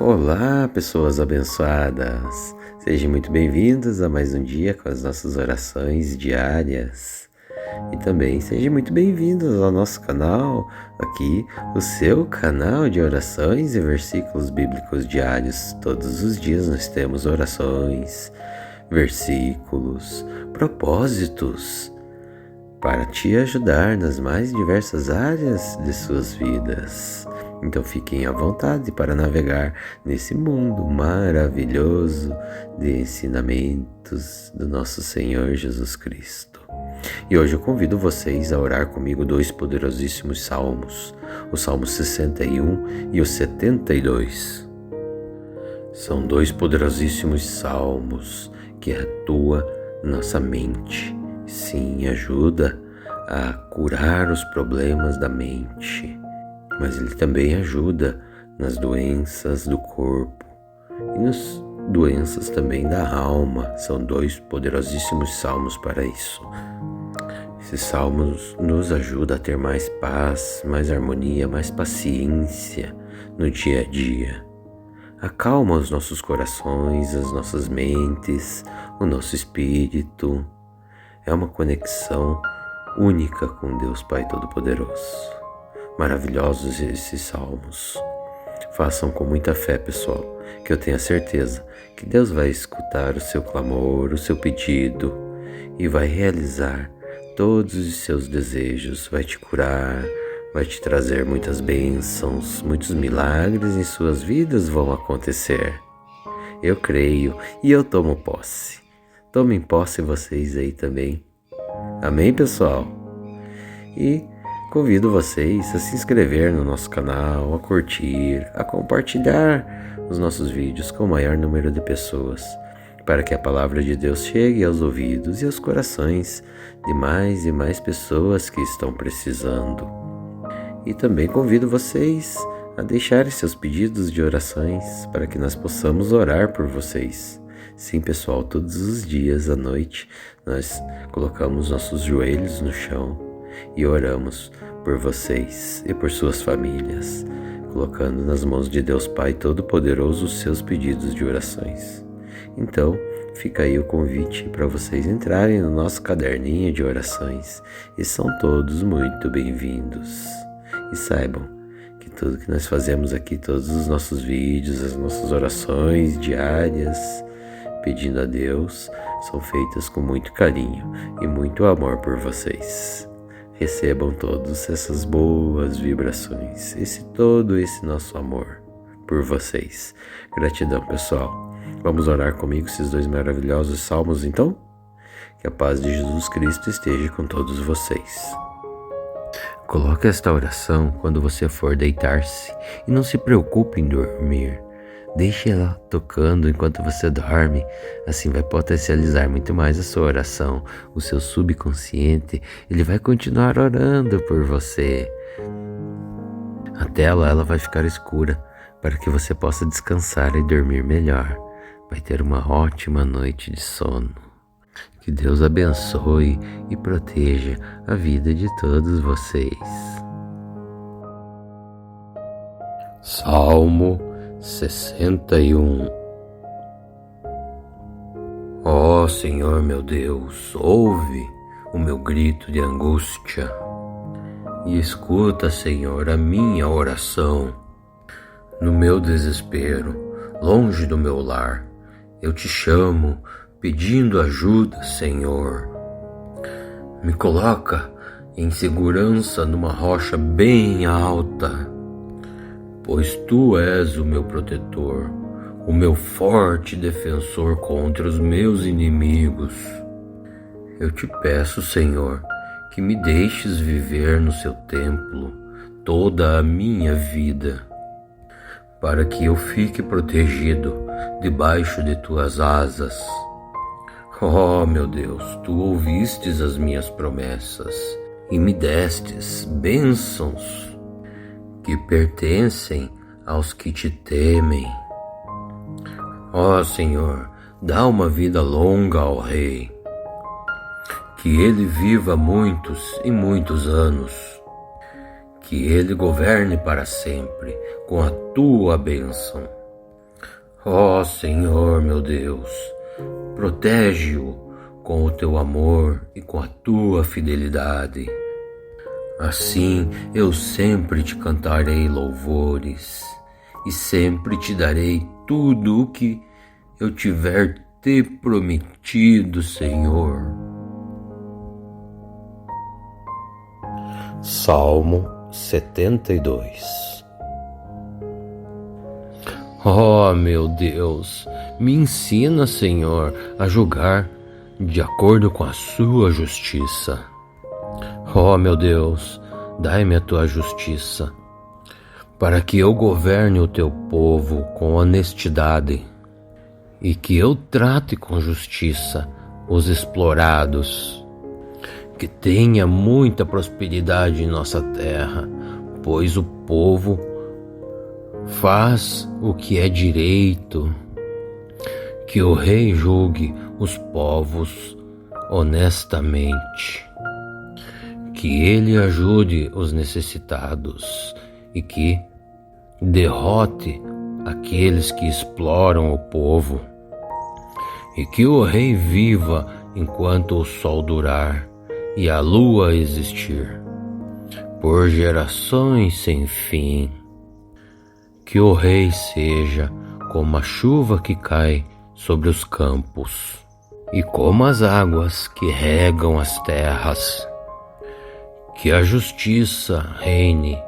Olá, pessoas abençoadas! Sejam muito bem-vindos a mais um dia com as nossas orações diárias. E também sejam muito bem-vindos ao nosso canal, aqui o seu canal de orações e versículos bíblicos diários. Todos os dias nós temos orações, versículos, propósitos para te ajudar nas mais diversas áreas de suas vidas. Então fiquem à vontade para navegar nesse mundo maravilhoso de ensinamentos do nosso Senhor Jesus Cristo. E hoje eu convido vocês a orar comigo dois poderosíssimos salmos, o Salmo 61 e o 72. São dois poderosíssimos salmos que atuam na nossa mente. Sim, ajuda a curar os problemas da mente, mas ele também ajuda nas doenças do corpo e nas doenças também da alma. São dois poderosíssimos salmos para isso. Esses salmos nos ajudam a ter mais paz, mais harmonia, mais paciência no dia a dia. Acalma os nossos corações, as nossas mentes, o nosso espírito. É uma conexão única com Deus Pai Todo-Poderoso. Maravilhosos esses salmos. Façam com muita fé, pessoal, que eu tenho a certeza que Deus vai escutar o seu clamor, o seu pedido e vai realizar todos os seus desejos, vai te curar, vai te trazer muitas bênçãos, muitos milagres em suas vidas vão acontecer. Eu creio e eu tomo posse. Tomem posse vocês aí também. Amém, pessoal? E convido vocês a se inscrever no nosso canal, a curtir, a compartilhar os nossos vídeos com o maior número de pessoas, para que a palavra de Deus chegue aos ouvidos e aos corações de mais e mais pessoas que estão precisando. E também convido vocês a deixarem seus pedidos de orações para que nós possamos orar por vocês. Sim, pessoal, todos os dias à noite nós colocamos nossos joelhos no chão e oramos por vocês e por suas famílias, colocando nas mãos de Deus Pai Todo-Poderoso os seus pedidos de orações. Então, fica aí o convite para vocês entrarem no nosso caderninho de orações e são todos muito bem-vindos. E saibam que tudo que nós fazemos aqui, todos os nossos vídeos, as nossas orações diárias, pedindo a Deus, são feitas com muito carinho e muito amor por vocês. Recebam todas essas boas vibrações, todo esse nosso amor por vocês. Gratidão, pessoal. Vamos orar comigo esses dois maravilhosos salmos, então? Que a paz de Jesus Cristo esteja com todos vocês. Coloque esta oração quando você for deitar-se e não se preocupe em dormir. Deixe ela tocando enquanto você dorme, assim vai potencializar muito mais a sua oração. O seu subconsciente, ele vai continuar orando por você. A tela, ela vai ficar escura para que você possa descansar e dormir melhor. Vai ter uma ótima noite de sono. Que Deus abençoe e proteja a vida de todos vocês. Salmo 61. Ó Senhor meu Deus, ouve o meu grito de angústia e escuta, Senhor, a minha oração. No meu desespero, longe do meu lar, eu te chamo pedindo ajuda, Senhor. Me coloca em segurança numa rocha bem alta, pois Tu és o meu protetor, o meu forte defensor contra os meus inimigos. Eu te peço, Senhor, que me deixes viver no Seu templo toda a minha vida, para que eu fique protegido debaixo de Tuas asas. Oh, meu Deus, Tu ouvistes as minhas promessas e me destes bênçãos que pertencem aos que Te temem. Ó Senhor, dá uma vida longa ao Rei, que ele viva muitos e muitos anos, que ele governe para sempre com a Tua bênção. Ó Senhor meu Deus, protege-o com o teu amor e com a tua fidelidade. Assim eu sempre te cantarei louvores e sempre te darei tudo o que eu tiver te prometido, Senhor. Salmo 72. Ó meu Deus, me ensina, Senhor, a julgar de acordo com a sua justiça. Ó meu Deus, dai-me a tua justiça, para que eu governe o teu povo com honestidade e que eu trate com justiça os explorados. Que tenha muita prosperidade em nossa terra, pois o povo faz o que é direito. Que o rei julgue os povos honestamente. Que ele ajude os necessitados e que derrote aqueles que exploram o povo. E que o rei viva enquanto o sol durar e a lua existir, por gerações sem fim. Que o rei seja como a chuva que cai sobre os campos e como as águas que regam as terras. Que a justiça reine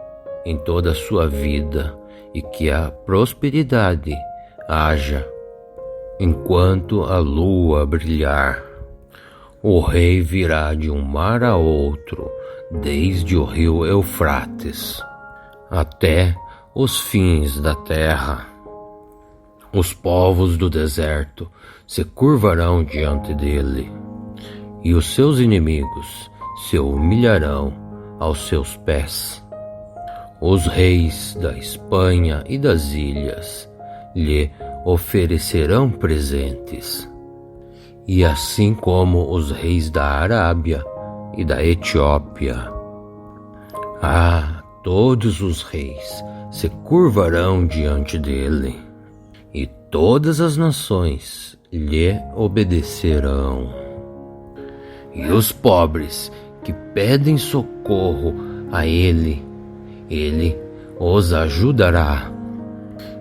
em toda a sua vida e que a prosperidade haja enquanto a lua brilhar. O rei virá de um mar a outro, desde o rio Eufrates até os fins da terra. Os povos do deserto se curvarão diante dele, e os seus inimigos se humilharão aos seus pés. Os reis da Espanha e das ilhas lhe oferecerão presentes, e assim como os reis da Arábia e da Etiópia. Todos os reis se curvarão diante dele, e todas as nações lhe obedecerão. E os pobres que pedem socorro a ele os ajudará.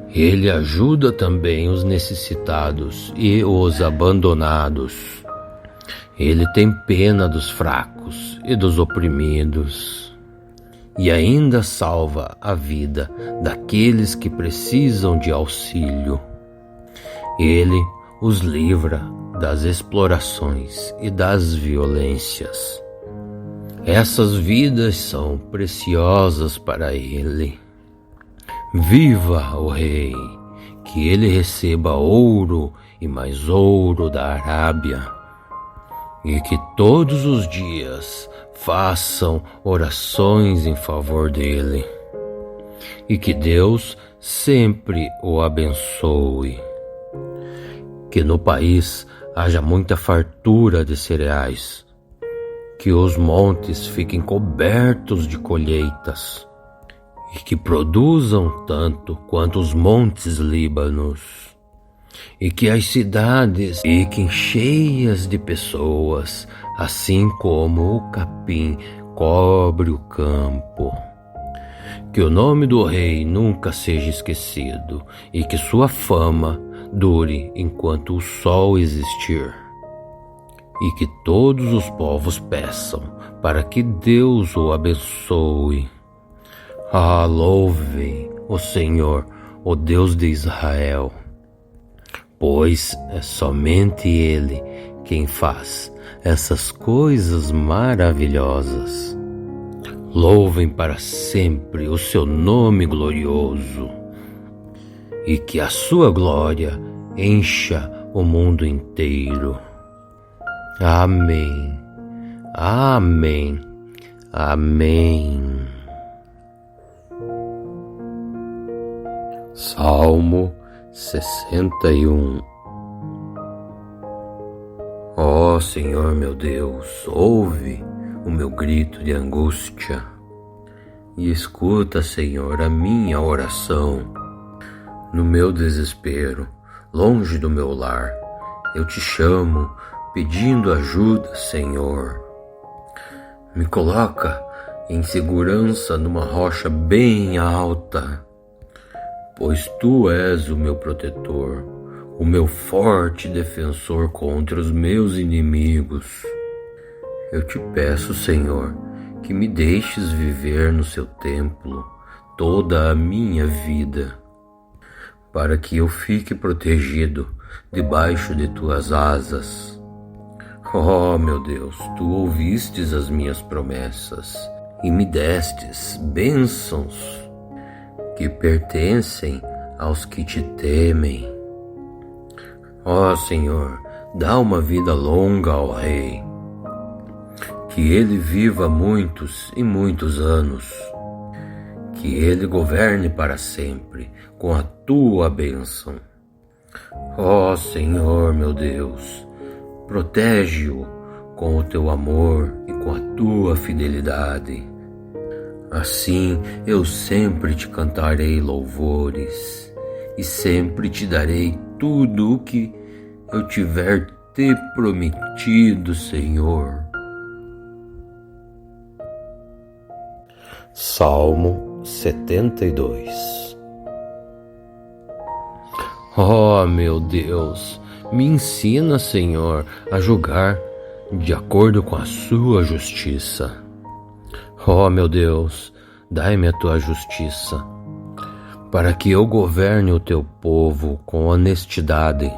Ele ajuda também os necessitados e os abandonados. Ele tem pena dos fracos e dos oprimidos, e ainda salva a vida daqueles que precisam de auxílio. Ele os livra das explorações e das violências. Essas vidas são preciosas para ele. Viva o rei, que ele receba ouro e mais ouro da Arábia, e que todos os dias façam orações em favor dele, e que Deus sempre o abençoe. Que no país haja muita fartura de cereais, que os montes fiquem cobertos de colheitas, e que produzam tanto quanto os montes Líbanos, e que as cidades fiquem cheias de pessoas, assim como o capim cobre o campo. Que o nome do rei nunca seja esquecido, e que sua fama dure enquanto o sol existir. E que todos os povos peçam para que Deus o abençoe. Louvem o Senhor, o Deus de Israel, pois é somente Ele quem faz essas coisas maravilhosas. Louvem para sempre o seu nome glorioso, e que a sua glória encha o mundo inteiro. Amém, amém, amém. Salmo 61. Ó Senhor meu Deus, ouve o meu grito de angústia e escuta, Senhor, a minha oração. No meu desespero, longe do meu lar. Eu te chamo, pedindo ajuda, Senhor. Me coloca em segurança numa rocha bem alta, pois tu és o meu protetor, o meu forte defensor contra os meus inimigos. Eu te peço, Senhor, que me deixes viver no seu templo toda a minha vida, para que eu fique protegido debaixo de tuas asas. Oh, meu Deus, tu ouvistes as minhas promessas e me destes bênçãos que pertencem aos que te temem. Ó Senhor, dá uma vida longa ao Rei, que ele viva muitos e muitos anos, que ele governe para sempre com a tua bênção. Ó Senhor, meu Deus, protege-o com o teu amor e com a tua fidelidade. Assim eu sempre te cantarei louvores e sempre te darei tudo o que eu tiver te prometido, Senhor. Salmo 72. Oh, meu Deus, me ensina, Senhor, a julgar de acordo com a sua justiça. Oh, meu Deus, dai-me a tua justiça, para que eu governe o teu povo com honestidade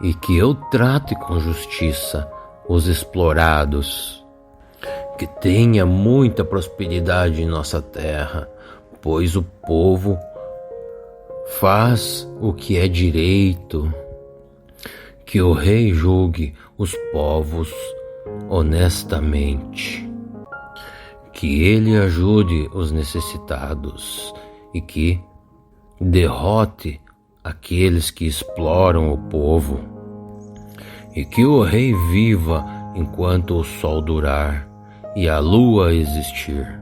e que eu trate com justiça os explorados. Que tenha muita prosperidade em nossa terra, pois o povo faz o que é direito. Que o rei julgue os povos honestamente. Que ele ajude os necessitados e que derrote aqueles que exploram o povo. E que o rei viva enquanto o sol durar e a lua existir,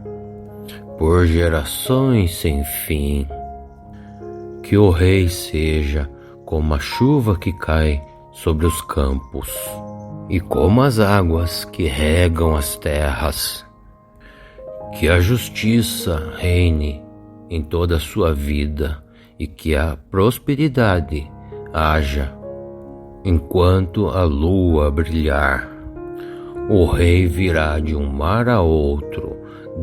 por gerações sem fim. Que o rei seja como a chuva que cai sobre os campos e como as águas que regam as terras. Que a justiça reine em toda a sua vida e que a prosperidade haja enquanto a lua brilhar. O rei virá de um mar a outro,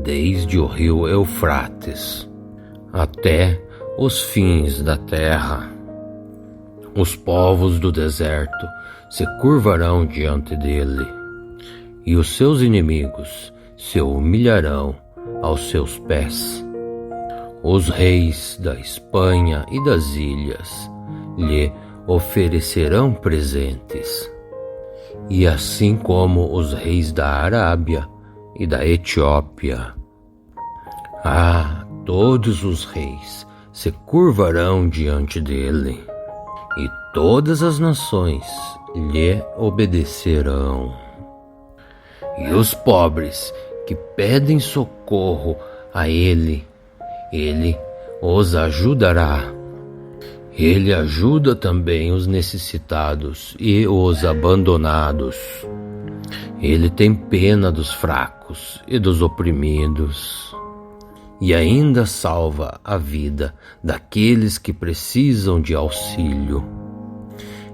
desde o rio Eufrates até os fins da terra. Os povos do deserto se curvarão diante dele, e os seus inimigos se humilharão aos seus pés. Os reis da Espanha e das ilhas lhe oferecerão presentes, e assim como os reis da Arábia e da Etiópia. Todos os reis se curvarão diante dele, e todas as nações lhe obedecerão. E os pobres que pedem socorro a ele os ajudará. Ele ajuda também os necessitados e os abandonados. Ele tem pena dos fracos e dos oprimidos, e ainda salva a vida daqueles que precisam de auxílio.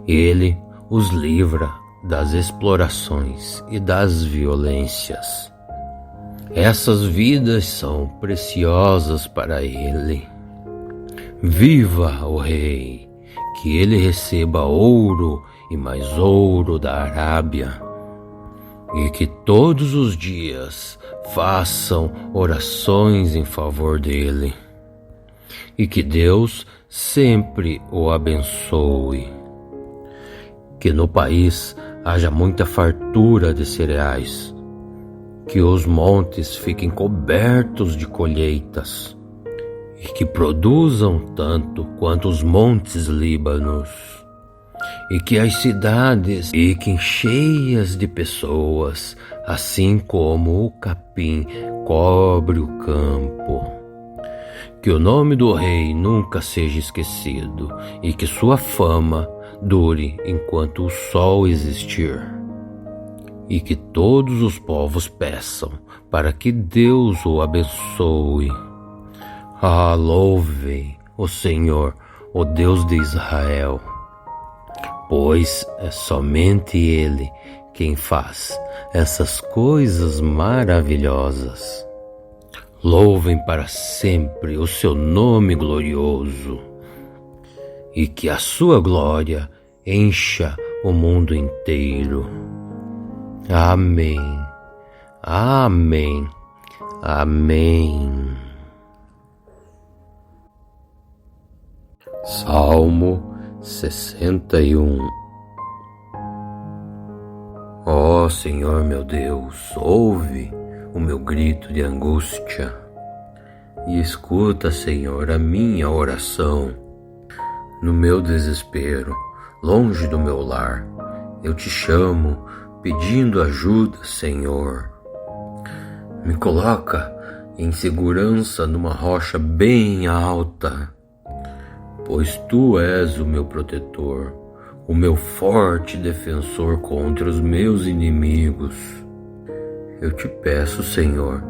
Ele os livra das explorações e das violências. Essas vidas são preciosas para ele. Viva o rei, que ele receba ouro e mais ouro da Arábia, e que todos os dias façam orações em favor dele, e que Deus sempre o abençoe. Que no país haja muita fartura de cereais, que os montes fiquem cobertos de colheitas, e que produzam tanto quanto os montes Líbanos, e que as cidades fiquem cheias de pessoas, assim como o capim cobre o campo. Que o nome do rei nunca seja esquecido e que sua fama dure enquanto o sol existir. E que todos os povos peçam para que Deus o abençoe. Louvem o Senhor, o Deus de Israel, pois é somente Ele quem faz essas coisas maravilhosas. Louvem para sempre o seu nome glorioso e que a sua glória encha o mundo inteiro. Amém, amém, amém. Salmo 61. Ó Senhor meu Deus, ouve o meu grito de angústia e escuta, Senhor, a minha oração. No meu desespero, longe do meu lar, eu te chamo, pedindo ajuda, Senhor. Me coloca em segurança numa rocha bem alta, pois tu és o meu protetor, o meu forte defensor contra os meus inimigos. Eu te peço, Senhor,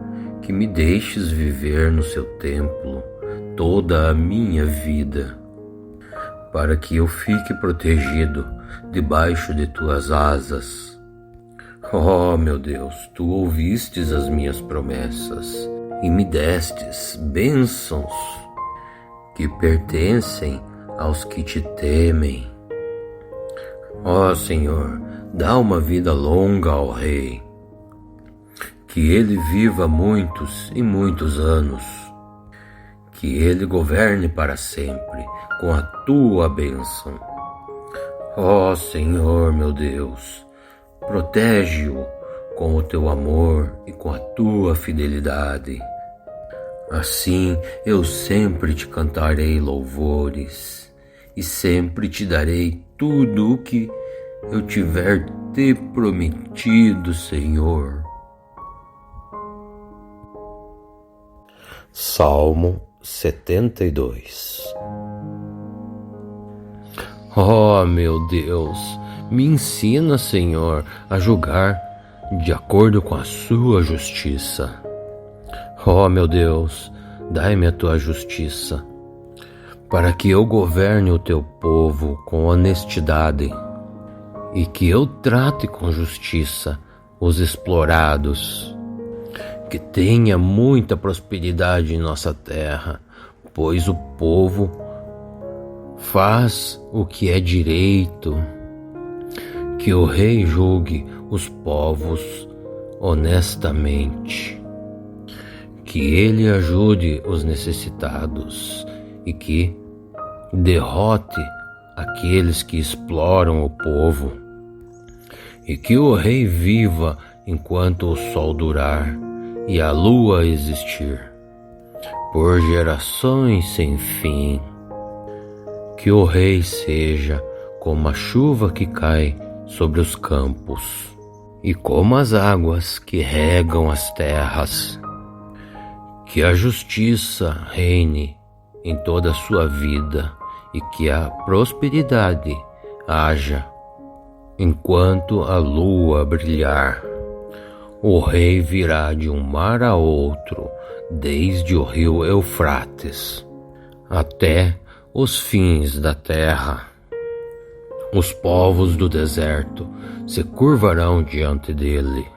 que me deixes viver no seu templo toda a minha vida, para que eu fique protegido debaixo de tuas asas. Oh, meu Deus, tu ouvistes as minhas promessas e me destes bênçãos que pertencem aos que te temem. Ó Senhor, dá uma vida longa ao rei, que ele viva muitos e muitos anos, que ele governe para sempre com a tua bênção. Ó Senhor, meu Deus, protege-o com o teu amor e com a tua fidelidade. Assim eu sempre te cantarei louvores e sempre te darei tudo o que eu tiver te prometido, Senhor. Salmo 72. Oh, meu Deus, me ensina, Senhor, a julgar de acordo com a sua justiça. Oh, meu Deus, dai-me a tua justiça, para que eu governe o teu povo com honestidade e que eu trate com justiça os explorados. Que tenha muita prosperidade em nossa terra, pois o povo faz o que é direito. Que o rei julgue os povos honestamente. Que ele ajude os necessitados e que derrote aqueles que exploram o povo. E que o rei viva enquanto o sol durar e a lua existir, por gerações sem fim. Que o rei seja como a chuva que cai sobre os campos e como as águas que regam as terras. Que a justiça reine em toda a sua vida e que a prosperidade haja enquanto a lua brilhar. O rei virá de um mar a outro, desde o rio Eufrates até os fins da terra. Os povos do deserto se curvarão diante dele,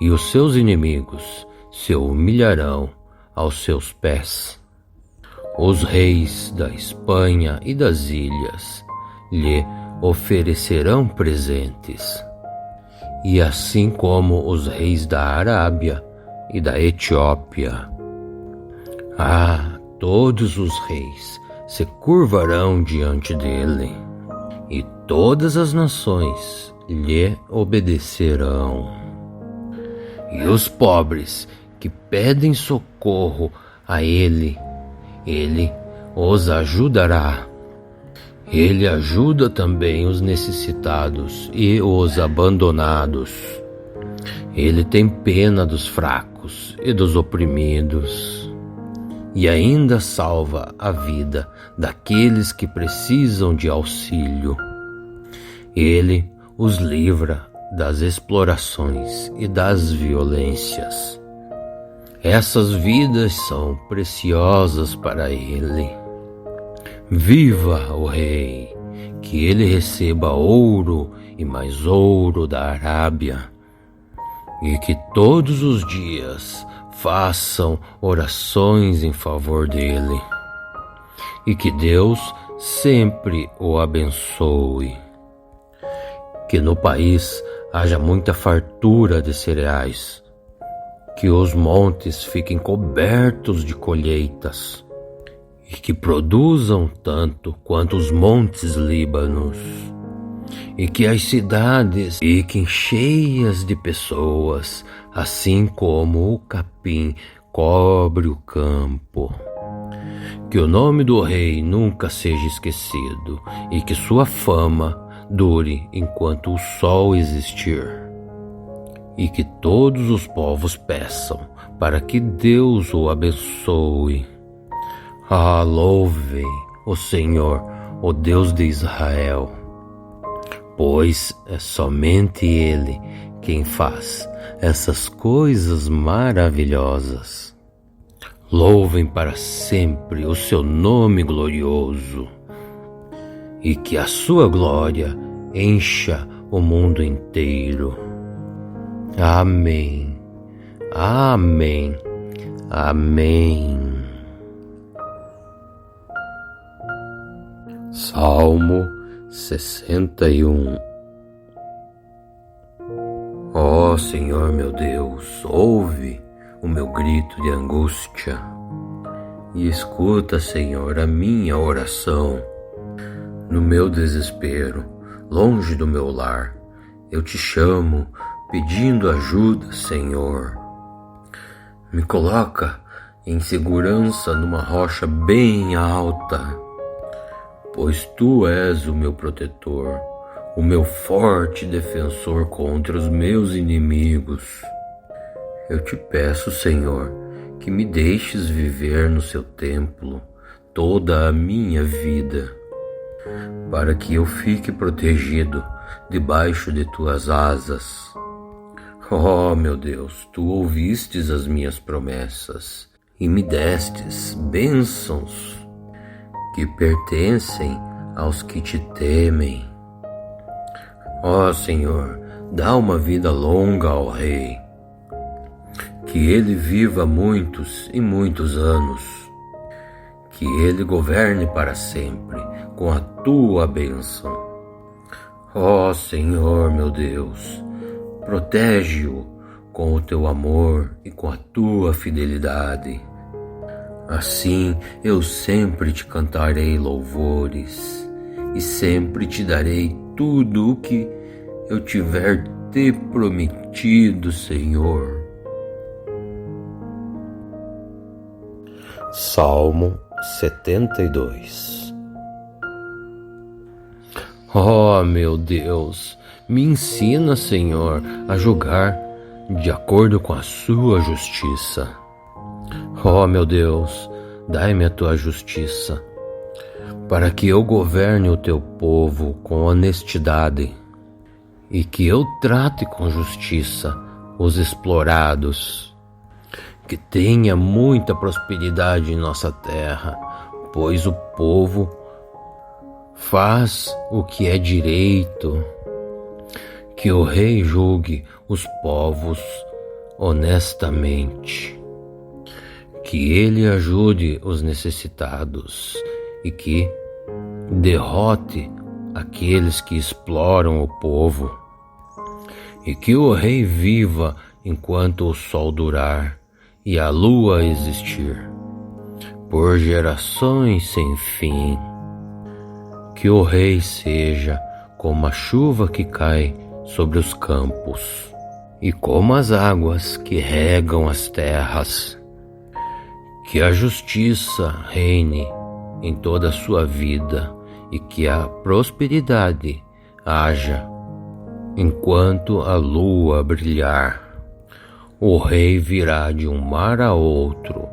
e os seus inimigos se humilharão aos seus pés. Os reis da Espanha e das ilhas lhe oferecerão presentes, e assim como os reis da Arábia e da Etiópia. Todos os reis se curvarão diante dele, e todas as nações lhe obedecerão. E os pobres que pedem socorro a ele os ajudará. Ele ajuda também os necessitados e os abandonados. Ele tem pena dos fracos e dos oprimidos. e ainda salva a vida daqueles que precisam de auxílio. Ele os livra das explorações e das violências. Essas vidas são preciosas para ele. Viva o Rei! Que ele receba ouro e mais ouro da Arábia, e que todos os dias façam orações em favor dele, e que Deus sempre o abençoe. Que no país haja muita fartura de cereais, que os montes fiquem cobertos de colheitas, e que produzam tanto quanto os montes Líbanos, e que as cidades fiquem cheias de pessoas, assim como o capim cobre o campo. Que o nome do Rei nunca seja esquecido, e que sua fama dure enquanto o sol existir, e que todos os povos peçam para que Deus o abençoe. Louvem o Senhor, o Deus de Israel, pois é somente Ele quem faz essas coisas maravilhosas. Louvem para sempre o seu nome glorioso, e que a sua glória encha o mundo inteiro. Amém, amém, amém. Salmo 61. Ó Senhor meu Deus, ouve o meu grito de angústia e escuta, Senhor, a minha oração. No meu desespero, longe do meu lar, eu te chamo, pedindo ajuda, Senhor. Me coloca em segurança numa rocha bem alta, pois tu és o meu protetor, o meu forte defensor contra os meus inimigos. Eu te peço, Senhor, que me deixes viver no seu templo toda a minha vida, para que eu fique protegido debaixo de tuas asas. Oh, meu Deus, tu ouvistes as minhas promessas e me destes bênçãos que pertencem aos que te temem. Ó Senhor, dá uma vida longa ao Rei, que ele viva muitos e muitos anos, que ele governe para sempre com a tua bênção. Ó Senhor, meu Deus, protege-o com o teu amor e com a tua fidelidade. Assim eu sempre te cantarei louvores e sempre te darei tudo o que eu tiver te prometido, Senhor. Salmo 72. Oh, meu Deus, me ensina, Senhor, a julgar de acordo com a sua justiça. Oh, meu Deus, dai-me a tua justiça, para que eu governe o teu povo com honestidade e que eu trate com justiça os explorados. Que tenha muita prosperidade em nossa terra, pois o povo faz o que é direito. Que o Rei julgue os povos honestamente. Que ele ajude os necessitados e que derrote aqueles que exploram o povo. E que o Rei viva enquanto o sol durar e a lua existir, por gerações sem fim. Que o Rei seja como a chuva que cai sobre os campos e como as águas que regam as terras. Que a justiça reine em toda a sua vida e que a prosperidade haja enquanto a lua brilhar. O Rei virá de um mar a outro,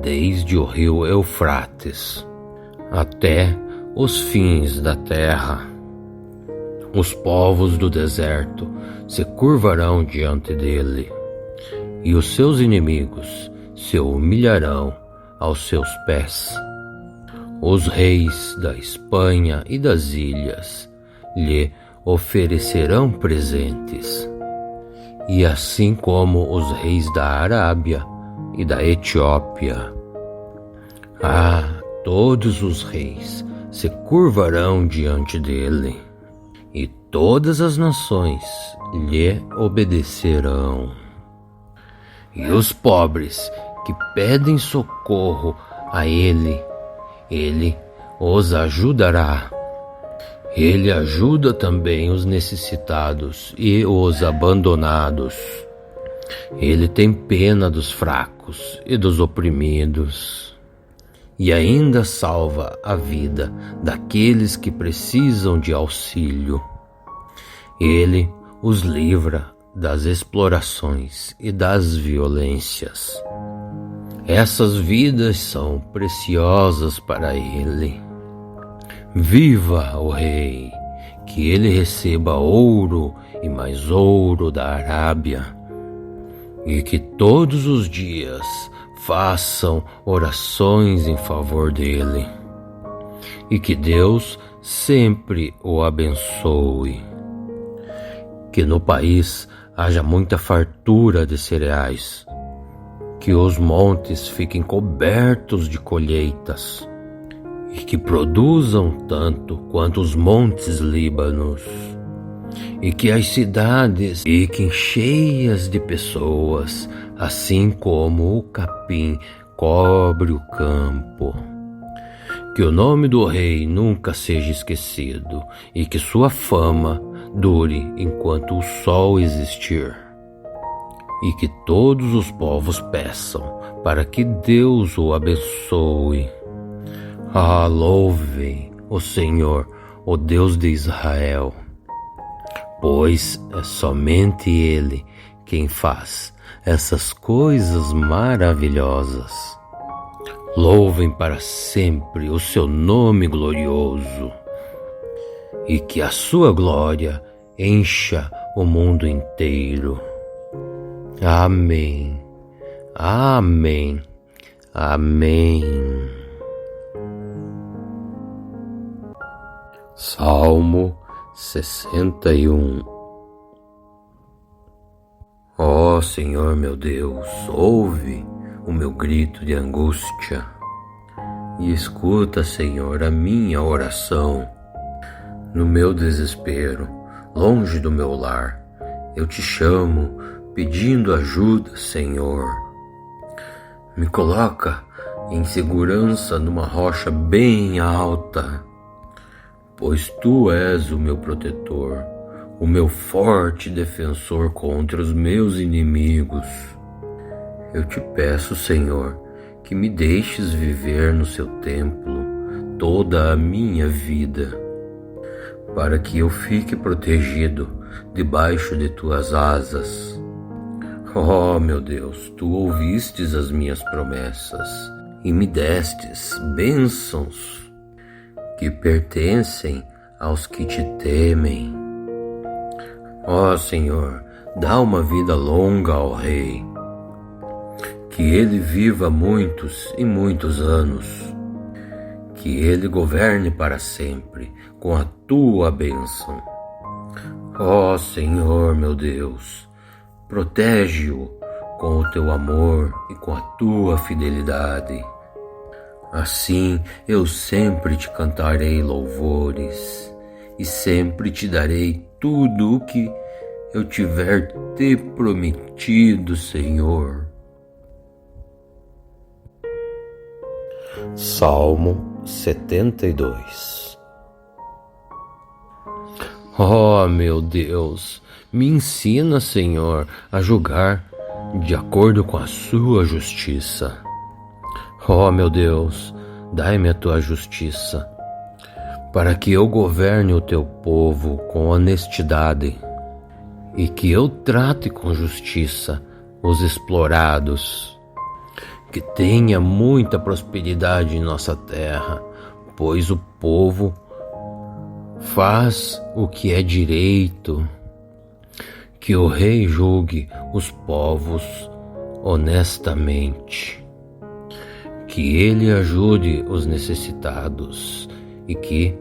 desde o rio Eufrates até os fins da terra. Os povos do deserto se curvarão diante dele, e os seus inimigos se humilharão aos seus pés. Os reis da Espanha e das ilhas lhe oferecerão presentes, e assim como os reis da Arábia e da Etiópia. Todos os reis se curvarão diante dele, e todas as nações lhe obedecerão. E os pobres que pedem socorro a ele os ajudará. Ele ajuda também os necessitados e os abandonados. Ele tem pena dos fracos e dos oprimidos, e ainda salva a vida daqueles que precisam de auxílio. Ele os livra das explorações e das violências. Essas vidas são preciosas para ele. Viva o rei, que ele receba ouro e mais ouro da Arábia, e que todos os dias façam orações em favor dele, e que Deus sempre o abençoe. Que no país haja muita fartura de cereais, que os montes fiquem cobertos de colheitas, e que produzam tanto quanto os montes Líbanos, e que as cidades fiquem cheias de pessoas, assim como o capim cobre o campo. Que o nome do rei nunca seja esquecido, e que sua fama dure enquanto o sol existir. E que todos os povos peçam para que Deus o abençoe. Louvem o Senhor, o Deus de Israel, pois é somente Ele quem faz essas coisas maravilhosas. Louvem para sempre o seu nome glorioso, e que a sua glória encha o mundo inteiro. Amém, amém, amém. Salmo 61. Ó Senhor meu Deus, ouve o meu grito de angústia, e escuta, Senhor, a minha oração. No meu desespero, longe do meu lar, eu te chamo, pedindo ajuda, Senhor. Me coloca em segurança numa rocha bem alta, pois Tu és o meu protetor, o meu forte defensor contra os meus inimigos. Eu te peço, Senhor, que me deixes viver no Seu templo toda a minha vida, para que eu fique protegido debaixo de Tuas asas. Ó meu Deus, Tu ouvistes as minhas promessas e me destes bênçãos que pertencem aos que Te temem. Ó Senhor, dá uma vida longa ao Rei, que ele viva muitos e muitos anos, que ele governe para sempre com a Tua bênção. Ó Senhor meu Deus, protege-o com o Teu amor e com a Tua fidelidade. Assim eu sempre Te cantarei louvores e sempre Te darei tudo o que eu tiver Te prometido, Senhor. Salmo 72. Ó meu Deus, me ensina, Senhor, a julgar de acordo com a Sua justiça. Ó meu Deus, dai-me a Tua justiça, para que eu governe o Teu povo com honestidade, e que eu trate com justiça os explorados. que tenha muita prosperidade em nossa terra, pois o povo faz o que é direito. Que o rei julgue os povos honestamente, que ele ajude os necessitados e que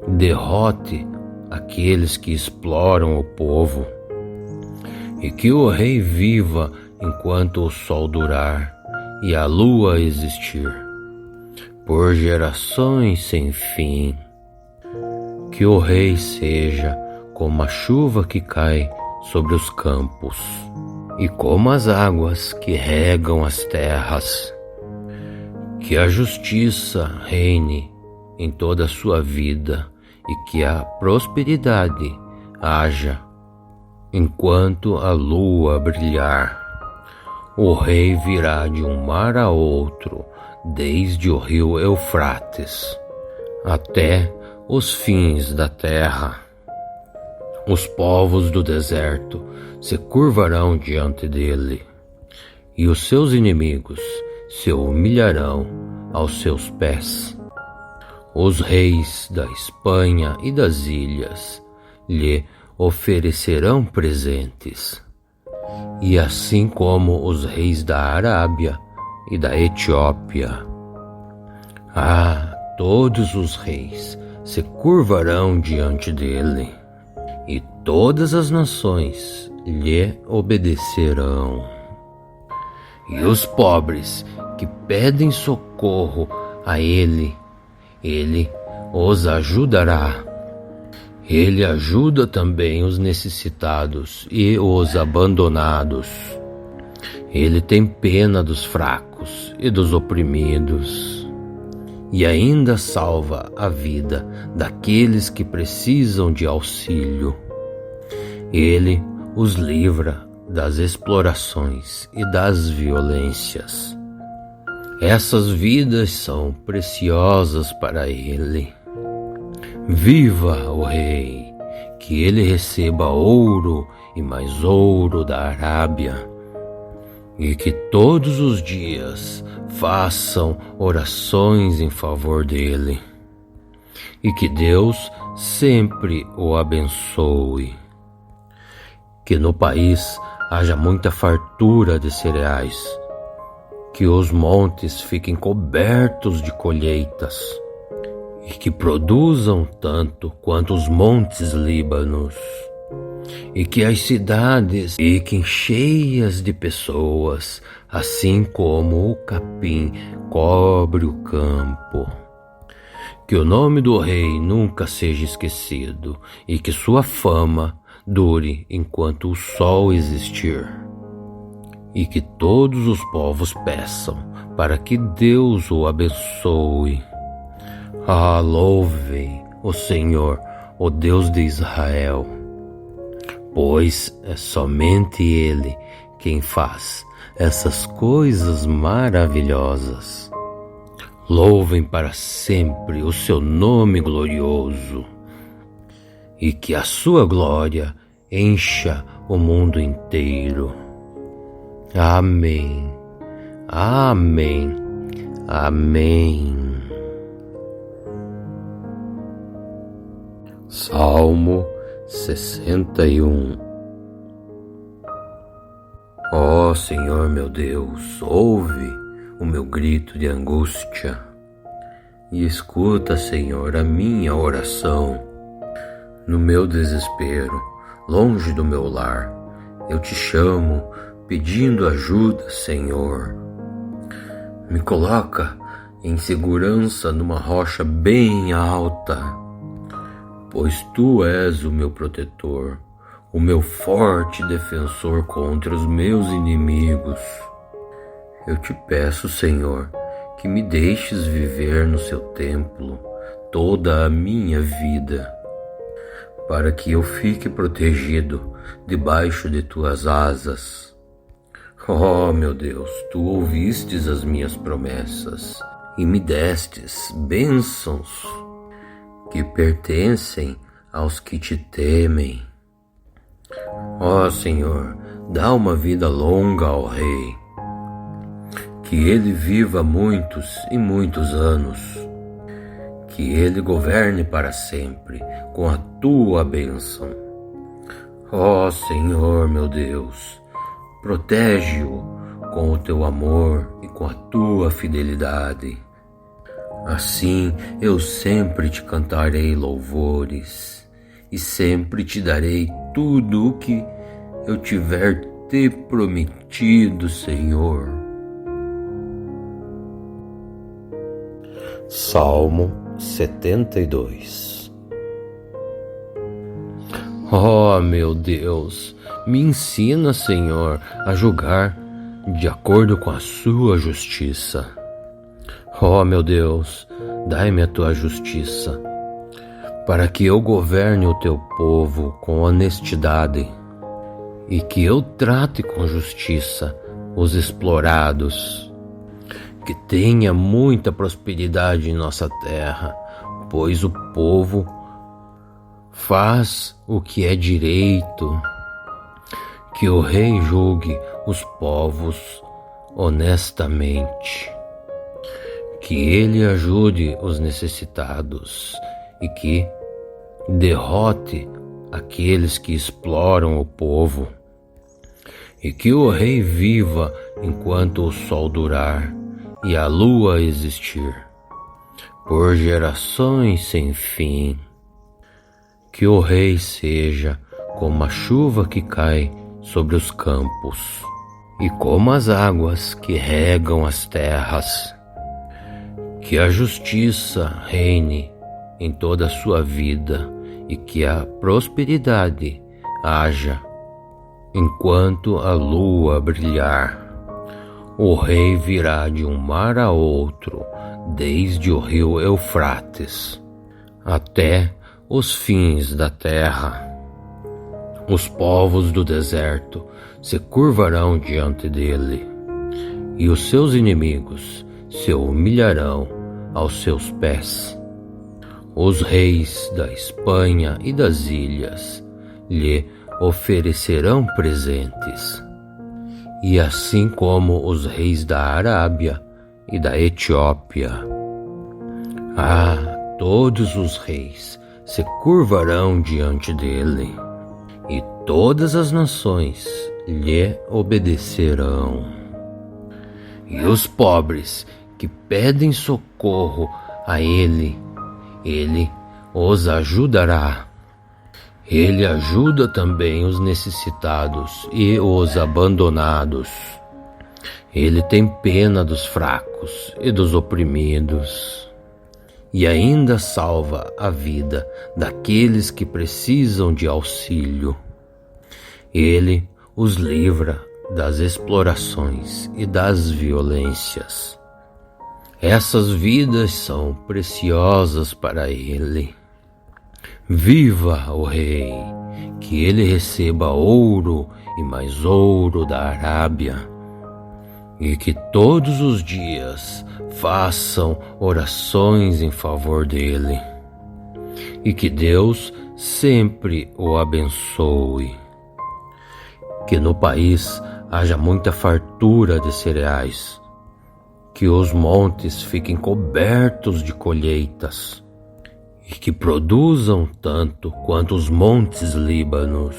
derrote aqueles que exploram o povo, e que o rei viva enquanto o sol durar e a lua existir, por gerações sem fim. Que o rei seja como a chuva que cai sobre os campos e como as águas que regam as terras. Que a justiça reine em toda a sua vida e que a prosperidade haja enquanto a lua brilhar. O rei virá de um mar a outro, desde o rio Eufrates até os fins da terra. Os povos do deserto se curvarão diante dele, e os seus inimigos se humilharão aos seus pés. Os reis da Espanha e das ilhas lhe oferecerão presentes, e assim como os reis da Arábia e da Etiópia. Todos os reis se curvarão diante dele, e todas as nações lhe obedecerão. E os pobres que pedem socorro a ele os ajudará. Ele ajuda também os necessitados e os abandonados. Ele tem pena dos fracos e dos oprimidos, e ainda salva a vida daqueles que precisam de auxílio. Ele os livra das explorações e das violências. Essas vidas são preciosas para ele. Viva o rei, que ele receba ouro e mais ouro da Arábia, e que todos os dias façam orações em favor dele, e que Deus sempre o abençoe. Que no país haja muita fartura de cereais, que os montes fiquem cobertos de colheitas, e que produzam tanto quanto os montes Líbanos, e que as cidades fiquem cheias de pessoas, assim como o capim cobre o campo. Que o nome do rei nunca seja esquecido, e que sua fama dure enquanto o sol existir. E que todos os povos peçam para que Deus o abençoe. Louvem o Senhor, o Deus de Israel, pois é somente Ele quem faz essas coisas maravilhosas. Louvem para sempre o seu nome glorioso, e que a sua glória encha o mundo inteiro. Amém, amém, amém. Salmo 61. Ó Senhor meu Deus, ouve o meu grito de angústia e escuta, Senhor, a minha oração. No meu desespero, longe do meu lar, eu te chamo, pedindo ajuda, Senhor. Me coloca em segurança numa rocha bem alta, pois tu és o meu protetor, o meu forte defensor contra os meus inimigos. Eu te peço, Senhor, que me deixes viver no seu templo toda a minha vida, para que eu fique protegido debaixo de tuas asas. Oh, meu Deus, tu ouvistes as minhas promessas e me destes bênçãos que pertencem aos que te temem. Ó Senhor, dá uma vida longa ao rei, que ele viva muitos e muitos anos, que ele governe para sempre com a tua bênção. Ó Senhor meu Deus, protege-o com o teu amor e com a tua fidelidade. Assim eu sempre te cantarei louvores e sempre te darei tudo o que eu tiver te prometido, Senhor. Salmo 72. Oh, meu Deus, me ensina, Senhor, a julgar de acordo com a sua justiça. Oh, meu Deus, dai-me a tua justiça, para que eu governe o teu povo com honestidade e que eu trate com justiça os explorados. Que tenha muita prosperidade em nossa terra, pois o povo faz o que é direito. Que o rei julgue os povos honestamente. Que ele ajude os necessitados e que derrote aqueles que exploram o povo. E que o rei viva enquanto o sol durar e a lua existir, por gerações sem fim. Que o rei seja como a chuva que cai sobre os campos e como as águas que regam as terras. Que a justiça reine em toda a sua vida e que a prosperidade haja enquanto a lua brilhar. O rei virá de um mar a outro, desde o rio Eufrates até os fins da terra. Os povos do deserto se curvarão diante dele, e os seus inimigos se humilharão aos seus pés. Os reis da Espanha e das ilhas lhe oferecerão presentes, e assim como os reis da Arábia e da Etiópia. Todos os reis se curvarão diante dele, e todas as nações lhe obedecerão. E os pobres que pedem socorro a ele os ajudará. Ele ajuda também os necessitados e os abandonados. Ele tem pena dos fracos e dos oprimidos. E ainda salva a vida daqueles que precisam de auxílio. Ele os livra das explorações e das violências. Essas vidas são preciosas para ele. Viva o rei, que ele receba ouro e mais ouro da Arábia, e que todos os dias façam orações em favor dele, e que Deus sempre o abençoe. Que no país haja muita fartura de cereais, que os montes fiquem cobertos de colheitas, e que produzam tanto quanto os montes Líbanos,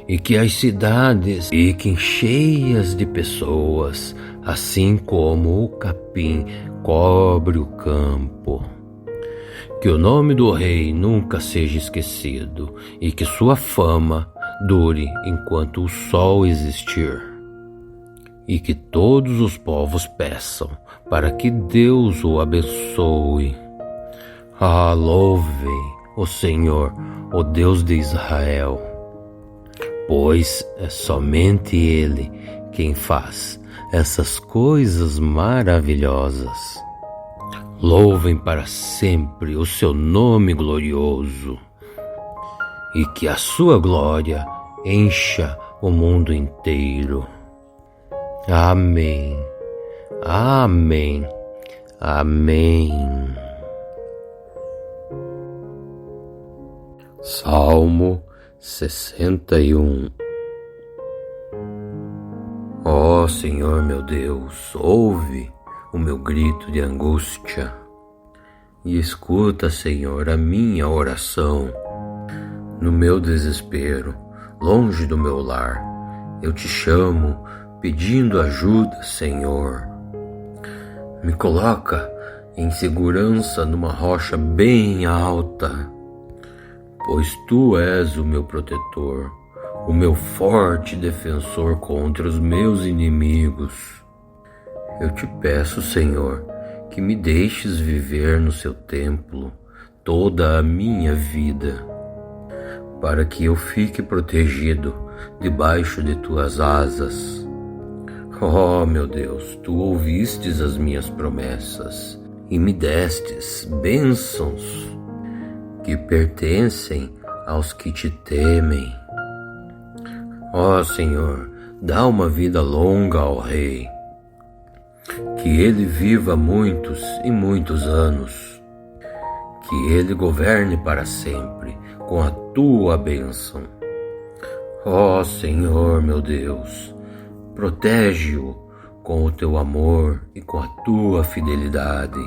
e que as cidades fiquem cheias de pessoas, assim como o capim cobre o campo. Que o nome do rei nunca seja esquecido, e que sua fama dure enquanto o sol existir. E que todos os povos peçam para que Deus o abençoe. Louve o Senhor, o Deus de Israel, pois é somente Ele quem faz essas coisas maravilhosas. Louvem para sempre o seu nome glorioso, e que a sua glória encha o mundo inteiro. Amém, amém, amém. Salmo 61. Ó Ó Senhor meu Deus, ouve o meu grito de angústia e escuta, Senhor, a minha oração. No meu desespero, longe do meu lar, eu te chamo pedindo ajuda, Senhor. Me coloca em segurança numa rocha bem alta, pois tu és o meu protetor, o meu forte defensor contra os meus inimigos. Eu te peço, Senhor, que me deixes viver no seu templo toda a minha vida, para que eu fique protegido debaixo de tuas asas. Oh, meu Deus, tu ouvistes as minhas promessas e me destes bênçãos que pertencem aos que te temem. Ó Senhor, dá uma vida longa ao rei, que ele viva muitos e muitos anos, que ele governe para sempre com a tua bênção. Ó Senhor, meu Deus, protege-o com o teu amor e com a tua fidelidade.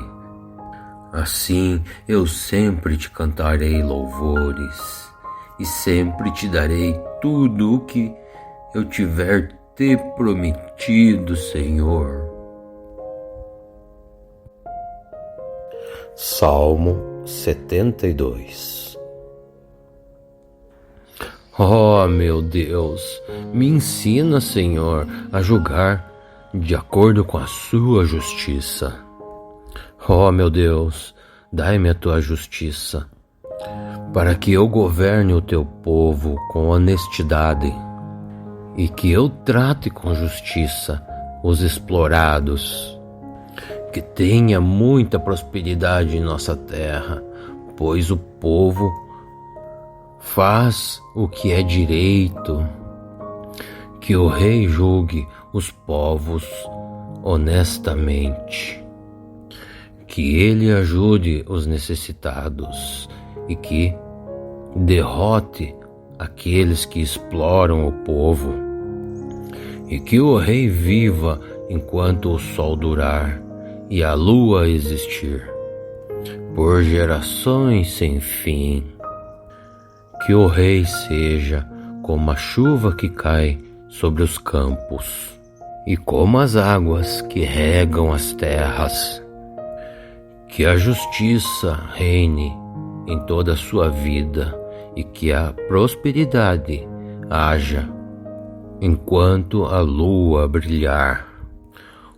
Assim eu sempre te cantarei louvores e sempre te darei tudo o que eu tiver te prometido, Senhor. Salmo 72. Oh, meu Deus, me ensina, Senhor, a julgar de acordo com a sua justiça. Oh, meu Deus, dai-me a tua justiça, para que eu governe o teu povo com honestidade e que eu trate com justiça os explorados. Que tenha muita prosperidade em nossa terra, pois o povo faz o que é direito. Que o rei julgue os povos honestamente. Que ele ajude os necessitados e que derrote aqueles que exploram o povo. E que o rei viva enquanto o sol durar e a lua existir, por gerações sem fim. Que o rei seja como a chuva que cai sobre os campos e como as águas que regam as terras. Que a justiça reine em toda a sua vida e que a prosperidade haja enquanto a lua brilhar.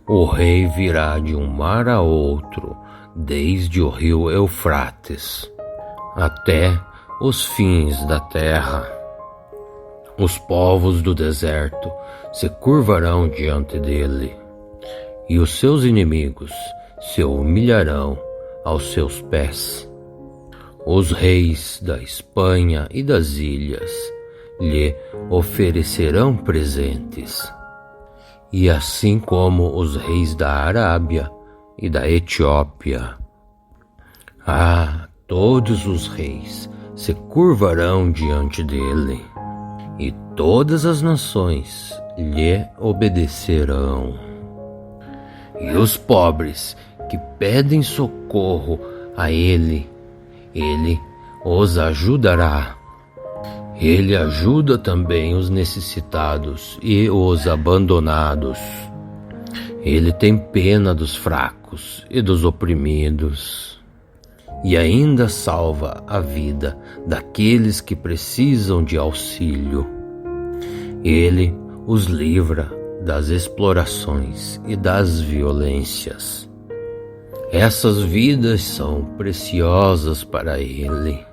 O rei virá de um mar a outro, desde o rio Eufrates até os fins da terra. Os povos do deserto se curvarão diante dele, e os seus inimigos se humilharão aos seus pés. Os reis da Espanha e das ilhas lhe oferecerão presentes, e assim como os reis da Arábia e da Etiópia. Todos os reis se curvarão diante dele, e todas as nações lhe obedecerão. E os pobres que pedem socorro a ele os ajudará. Ele ajuda também os necessitados e os abandonados. Ele tem pena dos fracos e dos oprimidos, e ainda salva a vida daqueles que precisam de auxílio. Ele os livra das explorações e das violências. Essas vidas são preciosas para ele.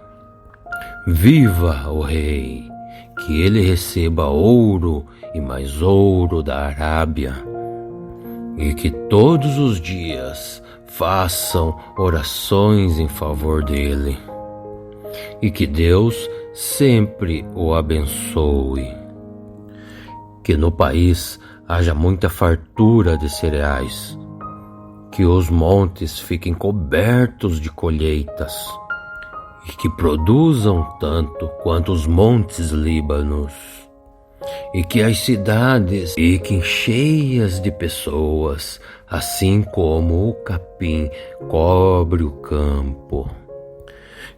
Viva o rei, que ele receba ouro e mais ouro da Arábia, e que todos os dias façam orações em favor dele, e que Deus sempre o abençoe. Que no país haja muita fartura de cereais, que os montes fiquem cobertos de colheitas, e que produzam tanto quanto os montes Líbanos, e que as cidades fiquem cheias de pessoas, assim como o capim cobre o campo.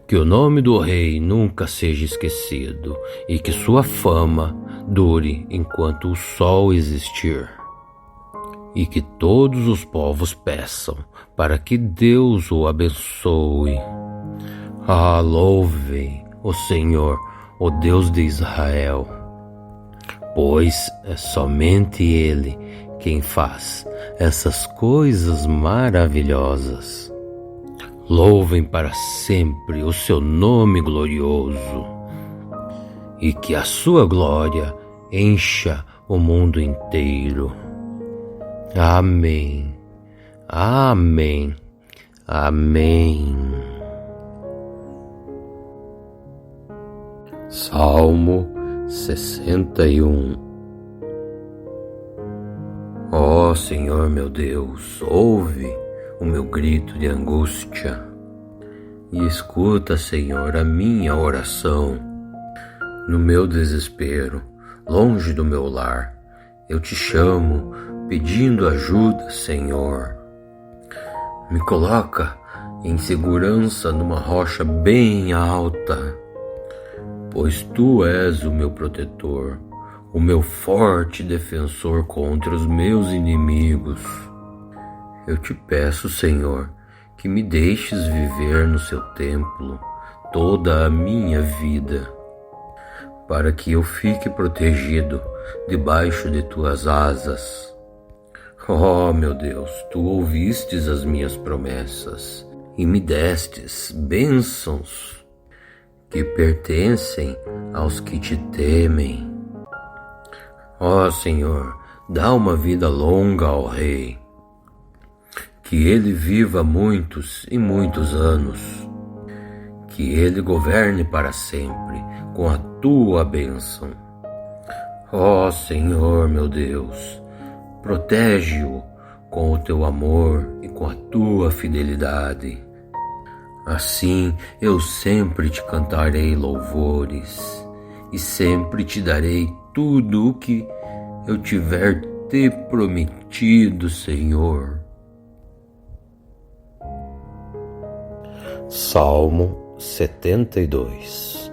Que o nome do rei nunca seja esquecido e que sua fama dure enquanto o sol existir. E que todos os povos peçam para que Deus o abençoe. Louvem o Senhor, o Deus de Israel, pois é somente Ele quem faz essas coisas maravilhosas. Louvem para sempre o seu nome glorioso e que a sua glória encha o mundo inteiro. Amém, amém, amém. Salmo 61. Ó Senhor meu Deus, ouve o meu grito de angústia e escuta, Senhor, a minha oração. No meu desespero, longe do meu lar, eu te chamo, pedindo ajuda, Senhor. Me coloca em segurança numa rocha bem alta, pois tu és o meu protetor, o meu forte defensor contra os meus inimigos. Eu te peço, Senhor, que me deixes viver no seu templo toda a minha vida, para que eu fique protegido debaixo de tuas asas. Oh, meu Deus, tu ouvistes as minhas promessas e me destes bênçãos que pertencem aos que te temem. Ó Senhor, dá uma vida longa ao rei, que ele viva muitos e muitos anos, que ele governe para sempre com a tua bênção. Ó Senhor, meu Deus, protege-o com o teu amor e com a tua fidelidade. Assim eu sempre te cantarei louvores e sempre te darei tudo o que eu tiver te prometido, Senhor. Salmo 72.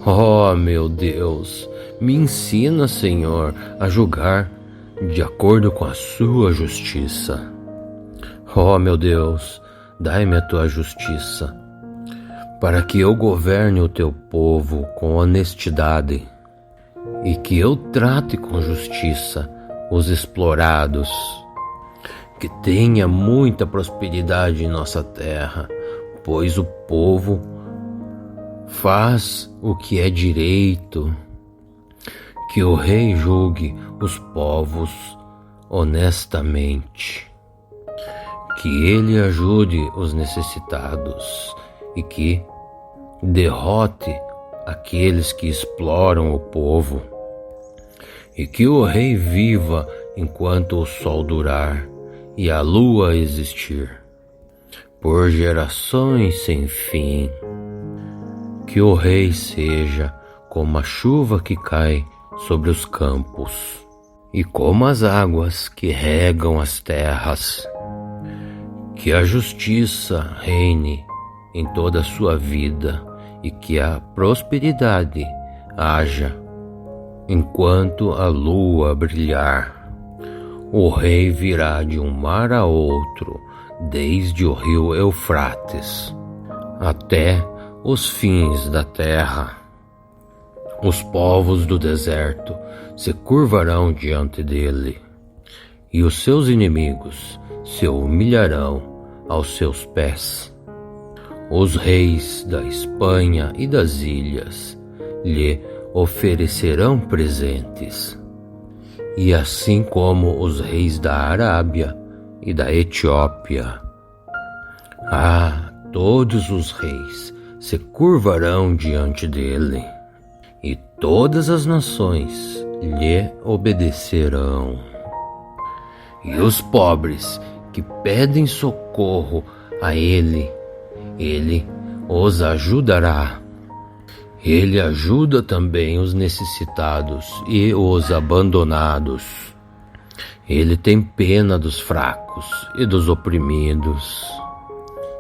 Oh, meu Deus, me ensina, Senhor, a julgar de acordo com a sua justiça. Oh, meu Deus, dai-me a tua justiça, para que eu governe o teu povo com honestidade e que eu trate com justiça os explorados. Que tenha muita prosperidade em nossa terra, pois o povo faz o que é direito. Que o rei julgue os povos honestamente. Que ele ajude os necessitados e que derrote aqueles que exploram o povo. E que o rei viva enquanto o sol durar e a lua existir, por gerações sem fim. Que o rei seja como a chuva que cai sobre os campos e como as águas que regam as terras. Que a justiça reine em toda a sua vida e que a prosperidade haja enquanto a lua brilhar. O rei virá de um mar a outro, desde o rio Eufrates até os fins da terra. Os povos do deserto se curvarão diante dele, e os seus inimigos se humilharão aos seus pés. Os reis da Espanha e das ilhas lhe oferecerão presentes, e assim como os reis da Arábia e da Etiópia. Todos os reis se curvarão diante dele, e todas as nações lhe obedecerão. E os pobres que pedem socorro a ele os ajudará. Ele ajuda também os necessitados e os abandonados. Ele tem pena dos fracos e dos oprimidos.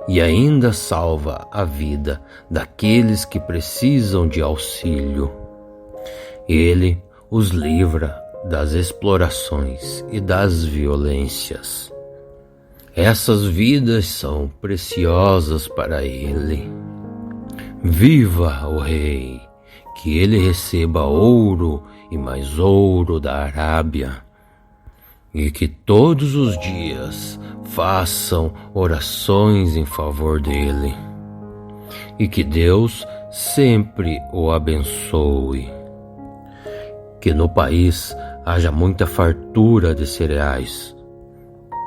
E ainda salva a vida daqueles que precisam de auxílio. Ele os livra das explorações e das violências. Essas vidas são preciosas para ele. Viva o Rei, que ele receba ouro e mais ouro da Arábia, e que todos os dias façam orações em favor dele, e que Deus sempre o abençoe. Que no país haja muita fartura de cereais,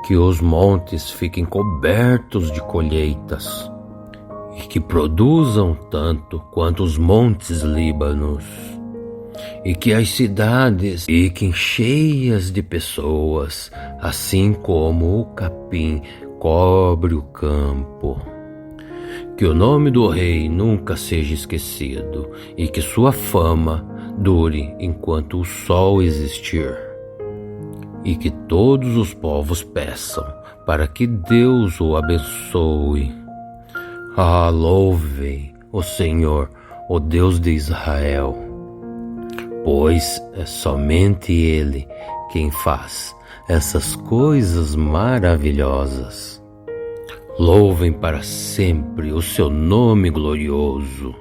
que os montes fiquem cobertos de colheitas, e que produzam tanto quanto os montes Líbanos, e que as cidades fiquem cheias de pessoas, assim como o capim cobre o campo. Que o nome do Rei nunca seja esquecido, e que sua fama dure enquanto o sol existir. E que todos os povos peçam para que Deus o abençoe. Louvem o Senhor, o Deus de Israel, pois é somente Ele quem faz essas coisas maravilhosas. Louvem para sempre o seu nome glorioso,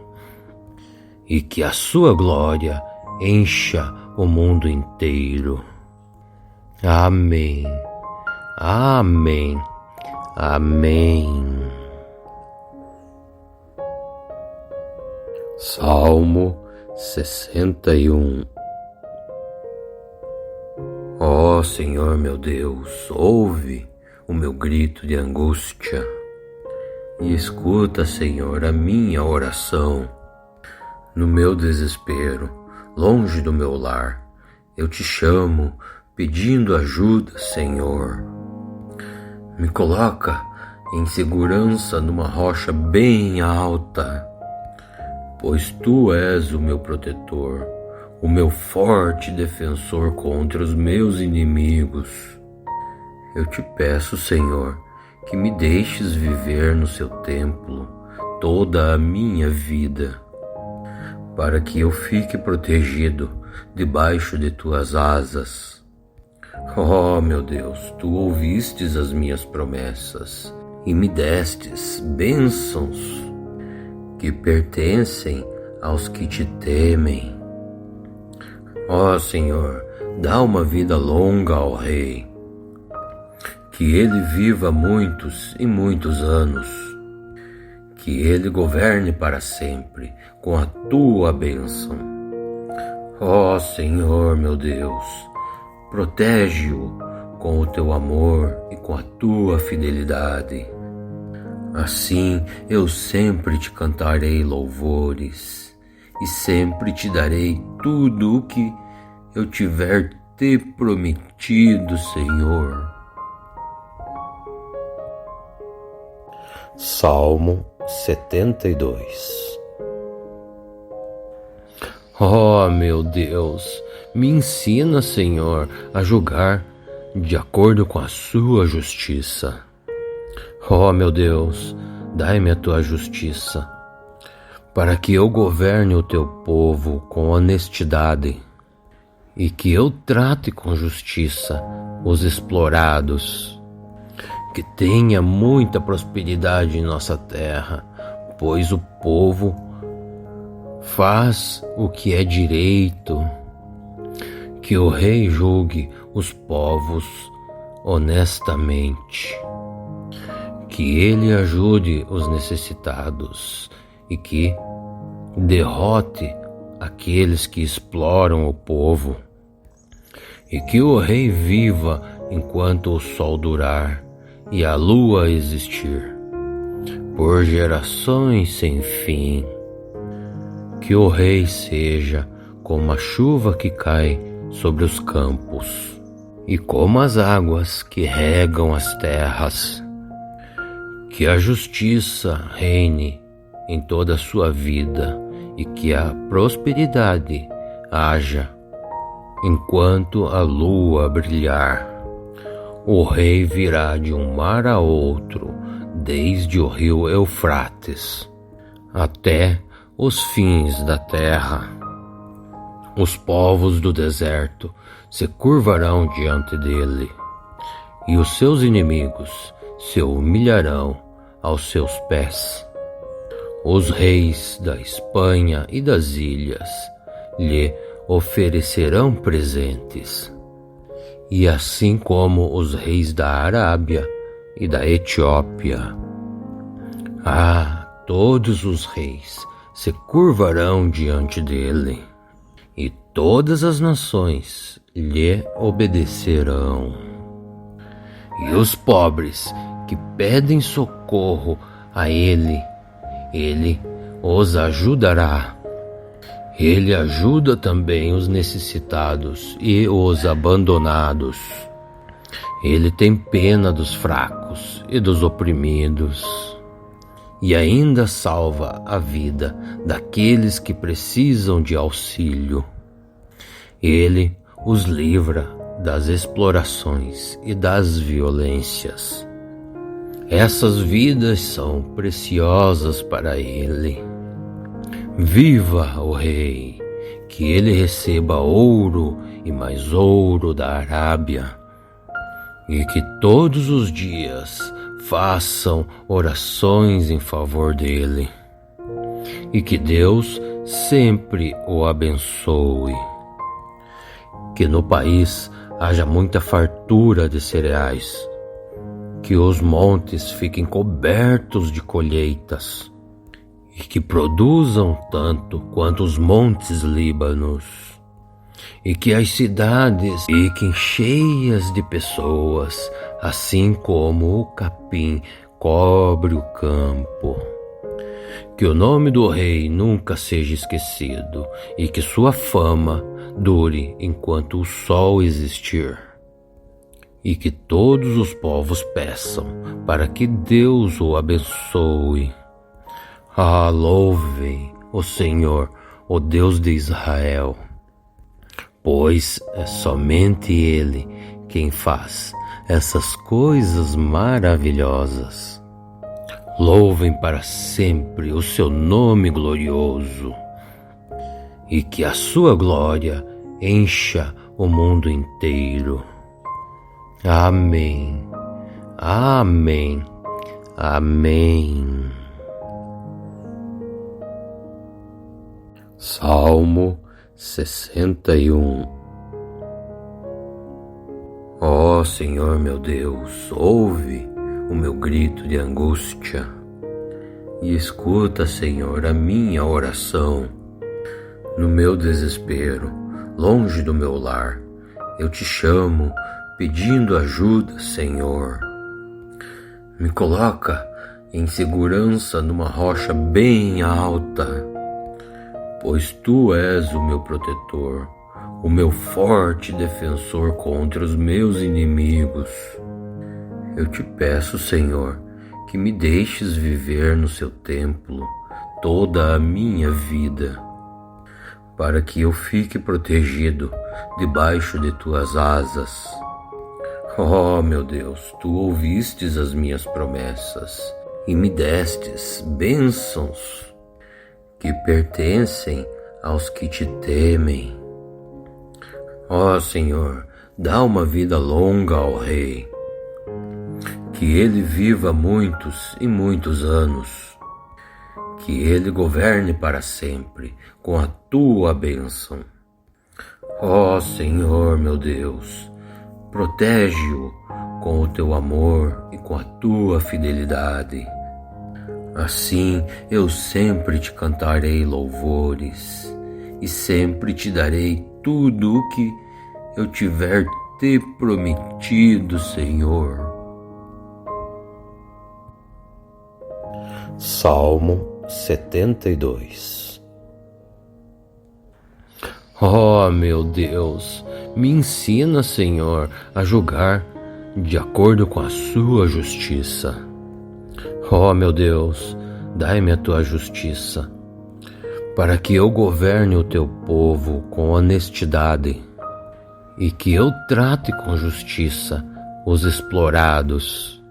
e que a sua glória encha o mundo inteiro. Amém, amém, amém. Salmo 61. Ó Senhor meu Deus, ouve o meu grito de angústia e escuta, Senhor, a minha oração. No meu desespero, longe do meu lar, eu te chamo, pedindo ajuda, Senhor. Me coloca em segurança numa rocha bem alta, pois tu és o meu protetor, o meu forte defensor contra os meus inimigos. Eu te peço, Senhor, que me deixes viver no seu templo toda a minha vida, para que eu fique protegido debaixo de tuas asas. Oh, meu Deus, tu ouvistes as minhas promessas e me destes bênçãos que pertencem aos que te temem. Ó Senhor, dá uma vida longa ao Rei, que ele viva muitos e muitos anos, que ele governe para sempre com a tua bênção. Ó Senhor, meu Deus, protege-o com o teu amor e com a tua fidelidade. Assim eu sempre te cantarei louvores e sempre te darei tudo o que eu tiver te prometido, Senhor. Salmo 72. Oh, meu Deus, me ensina, Senhor, a julgar de acordo com a sua justiça. Oh, meu Deus, dai-me a tua justiça, para que eu governe o teu povo com honestidade e que eu trate com justiça os explorados. Que tenha muita prosperidade em nossa terra, pois o povo faz o que é direito. Que o Rei julgue os povos honestamente. Que ele ajude os necessitados e que derrote aqueles que exploram o povo. E que o Rei viva enquanto o sol durar e a lua existir, por gerações sem fim. Que o Rei seja como a chuva que cai sobre os campos e como as águas que regam as terras. Que a justiça reine em toda a sua vida e que a prosperidade haja enquanto a lua brilhar. O rei virá de um mar a outro, desde o rio Eufrates até os fins da terra. Os povos do deserto se curvarão diante dele, e os seus inimigos se humilharão aos seus pés. Os reis da Espanha e das ilhas lhe oferecerão presentes, e assim como os reis da Arábia e da Etiópia. Todos os reis se curvarão diante dele, e todas as nações lhe obedecerão. E os pobres que pedem socorro a ele os ajudará. Ele ajuda também os necessitados e os abandonados. Ele tem pena dos fracos e dos oprimidos, e ainda salva a vida daqueles que precisam de auxílio. Ele os livra das explorações e das violências. Essas vidas são preciosas para ele. Viva o rei, que ele receba ouro e mais ouro da Arábia, e que todos os dias façam orações em favor dele, e que Deus sempre o abençoe. Que no país haja muita fartura de cereais, que os montes fiquem cobertos de colheitas, e que produzam tanto quanto os montes Líbanos, e que as cidades fiquem cheias de pessoas, assim como o capim cobre o campo. Que o nome do rei nunca seja esquecido, e que sua fama dure enquanto o sol existir. E que todos os povos peçam para que Deus o abençoe. Louvem o Senhor, o Deus de Israel, pois é somente Ele quem faz essas coisas maravilhosas. Louvem para sempre o seu nome glorioso, e que a sua glória encha o mundo inteiro. Amém, amém, amém. Salmo 61. Ó Senhor meu Deus, ouve o meu grito de angústia, e escuta, Senhor, a minha oração. No meu desespero, longe do meu lar, eu te chamo, pedindo ajuda, Senhor. Me coloca em segurança numa rocha bem alta, pois tu és o meu protetor, o meu forte defensor contra os meus inimigos. Eu te peço, Senhor, que me deixes viver no seu templo toda a minha vida, para que eu fique protegido debaixo de tuas asas. Oh, meu Deus, tu ouvistes as minhas promessas e me destes bênçãos que pertencem aos que te temem. Ó Senhor, dá uma vida longa ao rei, que ele viva muitos e muitos anos, que ele governe para sempre com a tua bênção. Ó Senhor, meu Deus, protege-o com o teu amor e com a tua fidelidade. Assim eu sempre te cantarei louvores, e sempre te darei tudo o que eu tiver te prometido, Senhor. Salmo 72. Oh, meu Deus, me ensina, Senhor, a julgar de acordo com a sua justiça. Oh, meu Deus, dai-me a tua justiça, para que eu governe o teu povo com honestidade e que eu trate com justiça os explorados,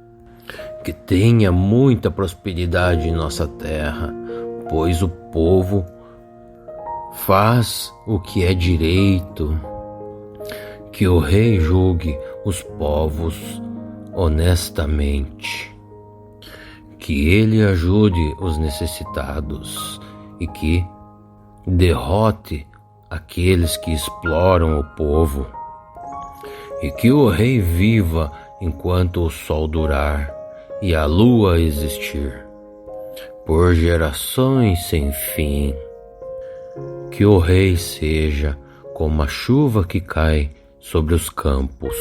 que tenha muita prosperidade em nossa terra, pois o povo faz o que é direito, que o rei julgue os povos honestamente, que ele ajude os necessitados e que derrote aqueles que exploram o povo, e que o rei viva enquanto o sol durar e a lua existir, por gerações sem fim. Que o rei seja como a chuva que cai sobre os campos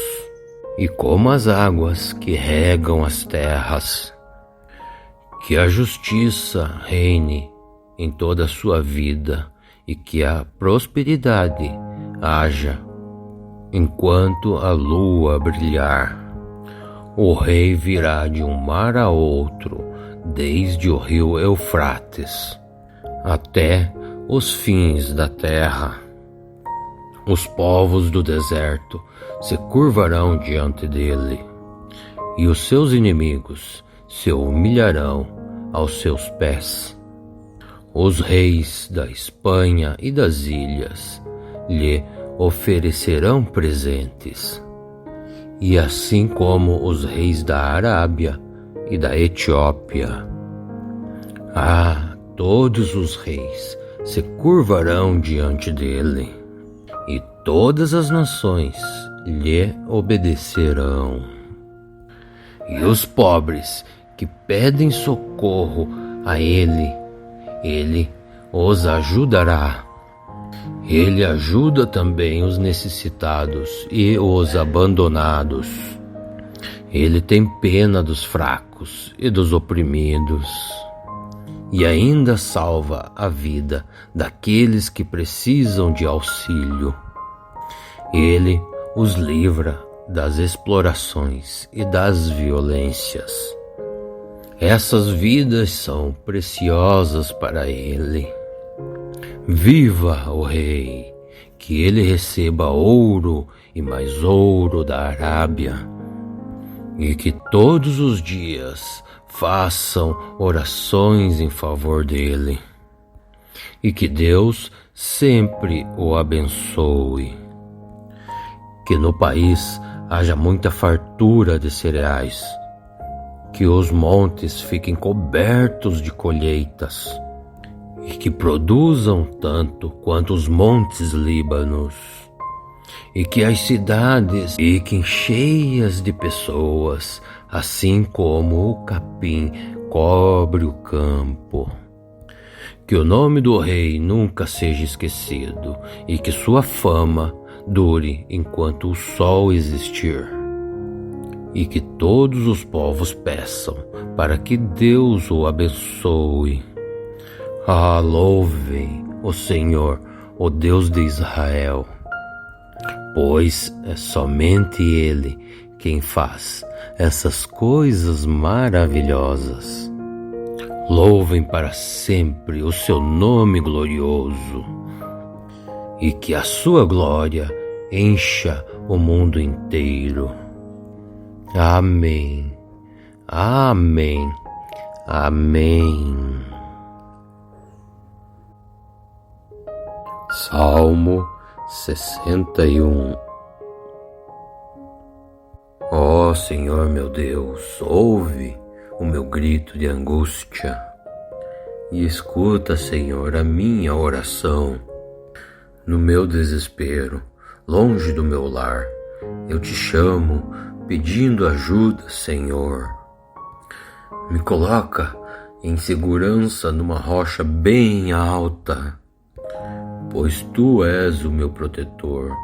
e como as águas que regam as terras. Que a justiça reine em toda a sua vida e que a prosperidade haja enquanto a lua brilhar. O rei virá de um mar a outro, desde o rio Eufrates até os fins da terra. Os povos do deserto se curvarão diante dele, e os seus inimigos se humilharão aos seus pés. Os reis da Espanha e das ilhas lhe oferecerão presentes, e assim como os reis da Arábia e da Etiópia. Todos os reis se curvarão diante dele, e todas as nações lhe obedecerão. E os pobres que pedem socorro a ele os ajudará. Ele ajuda também os necessitados e os abandonados. Ele tem pena dos fracos e dos oprimidos, e ainda salva a vida daqueles que precisam de auxílio. Ele os livra das explorações e das violências. Essas vidas são preciosas para ele. Viva o rei, que ele receba ouro e mais ouro da Arábia, e que todos os dias façam orações em favor dele, e que Deus sempre o abençoe. Que no país haja muita fartura de cereais, que os montes fiquem cobertos de colheitas, e que produzam tanto quanto os montes Líbanos, e que as cidades fiquem cheias de pessoas, assim como o capim cobre o campo. Que o nome do rei nunca seja esquecido, e que sua fama dure enquanto o sol existir, e que todos os povos peçam para que Deus o abençoe. Louvem o Senhor, o Deus de Israel, pois é somente Ele quem faz essas coisas maravilhosas. Louvem para sempre o seu nome glorioso, e que a sua glória encha o mundo inteiro. Amém, amém, amém. Salmo 61. Ó Senhor meu Deus, ouve o meu grito de angústia e escuta, Senhor, a minha oração. No meu desespero, longe do meu lar, eu te chamo, pedindo ajuda, Senhor. Me coloca em segurança numa rocha bem alta, pois tu és o meu protetor,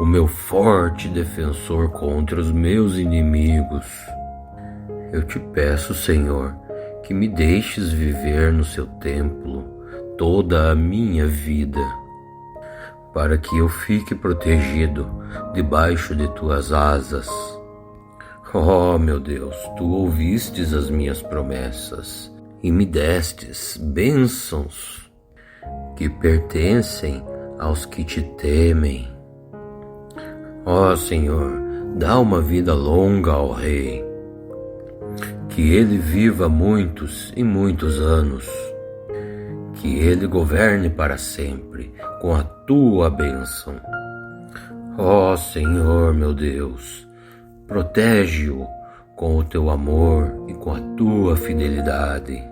o meu forte defensor contra os meus inimigos. Eu te peço, Senhor, que me deixes viver no seu templo toda a minha vida, para que eu fique protegido debaixo de tuas asas. Oh, meu Deus, tu ouvistes as minhas promessas e me destes bênçãos. que pertencem aos que te temem. Ó Senhor, dá uma vida longa ao rei, que ele viva muitos e muitos anos, que ele governe para sempre com a tua bênção. Ó Senhor meu Deus, protege-o com o teu amor e com a tua fidelidade.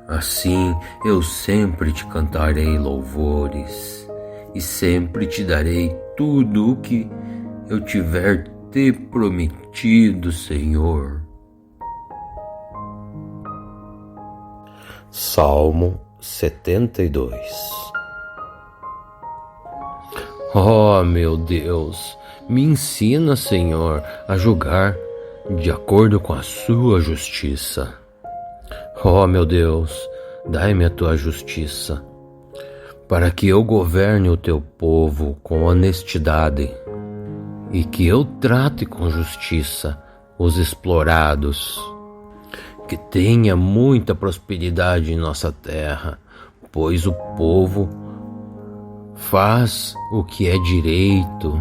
Assim eu sempre te cantarei louvores e sempre te darei tudo o que eu tiver te prometido, Senhor. Salmo 72. Ó meu Deus, me ensina, Senhor, a julgar de acordo com a sua justiça. Ó meu Deus, dai-me a tua justiça, para que eu governe o teu povo com honestidade e que eu trate com justiça os explorados. Que tenha muita prosperidade em nossa terra, pois o povo faz o que é direito.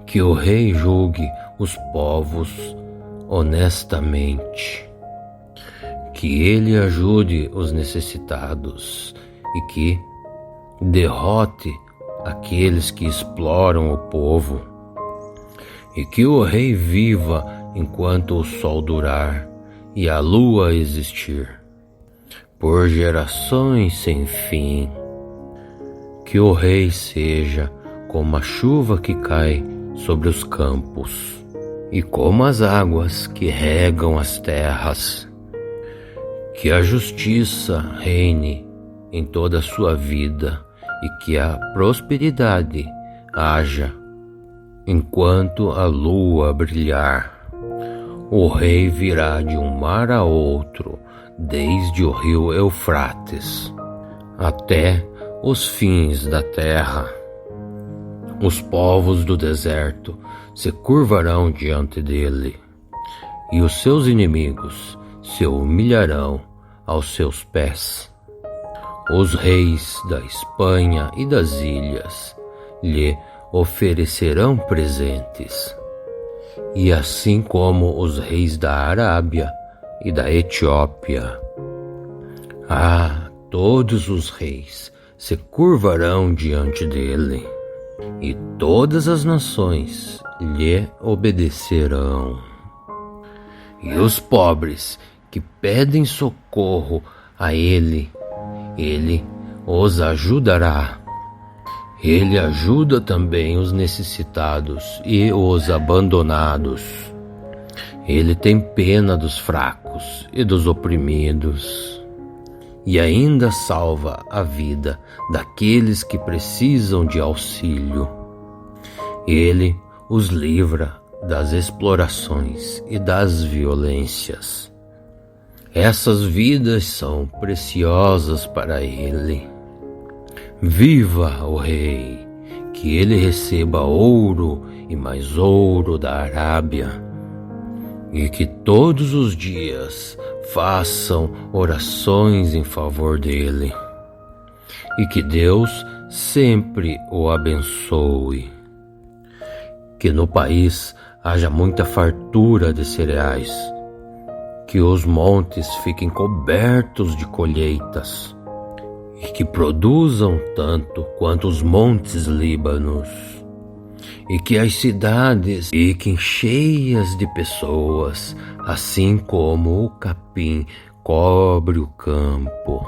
Que o rei julgue os povos honestamente. Que ele ajude os necessitados e que derrote aqueles que exploram o povo. E que o rei viva enquanto o sol durar e a lua existir, por gerações sem fim. Que o rei seja como a chuva que cai sobre os campos e como as águas que regam as terras. Que a justiça reine em toda a sua vida e que a prosperidade haja enquanto a lua brilhar. O rei virá de um mar a outro, desde o rio Eufrates até os fins da terra. Os povos do deserto se curvarão diante dele, e os seus inimigos se humilharão aos seus pés. Os reis da Espanha e das ilhas lhe oferecerão presentes, e assim como os reis da Arábia e da Etiópia. Todos os reis se curvarão diante dele, e todas as nações lhe obedecerão. E os pobres que pedem socorro a ele os ajudará. Ele ajuda também os necessitados e os abandonados. Ele tem pena dos fracos e dos oprimidos, e ainda salva a vida daqueles que precisam de auxílio. Ele os livra das explorações e das violências. Essas vidas são preciosas para ele. Viva o rei, que ele receba ouro e mais ouro da Arábia, e que todos os dias façam orações em favor dele, e que Deus sempre o abençoe. Que no país haja muita fartura de cereais, que os montes fiquem cobertos de colheitas, e que produzam tanto quanto os montes Líbanos, e que as cidades fiquem cheias de pessoas, assim como o capim cobre o campo.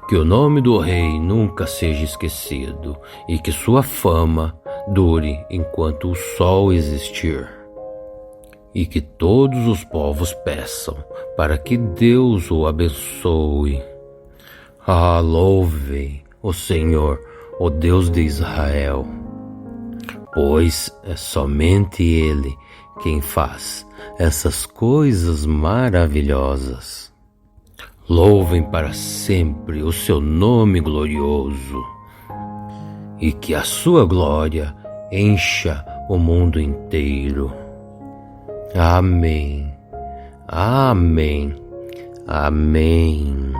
Que o nome do rei nunca seja esquecido, e que sua fama dure enquanto o sol existir. E que todos os povos peçam para que Deus o abençoe. Louvem o Senhor, o Deus de Israel, pois é somente Ele quem faz essas coisas maravilhosas. Louvem para sempre o seu nome glorioso, e que a sua glória encha o mundo inteiro. Amém, amém, amém.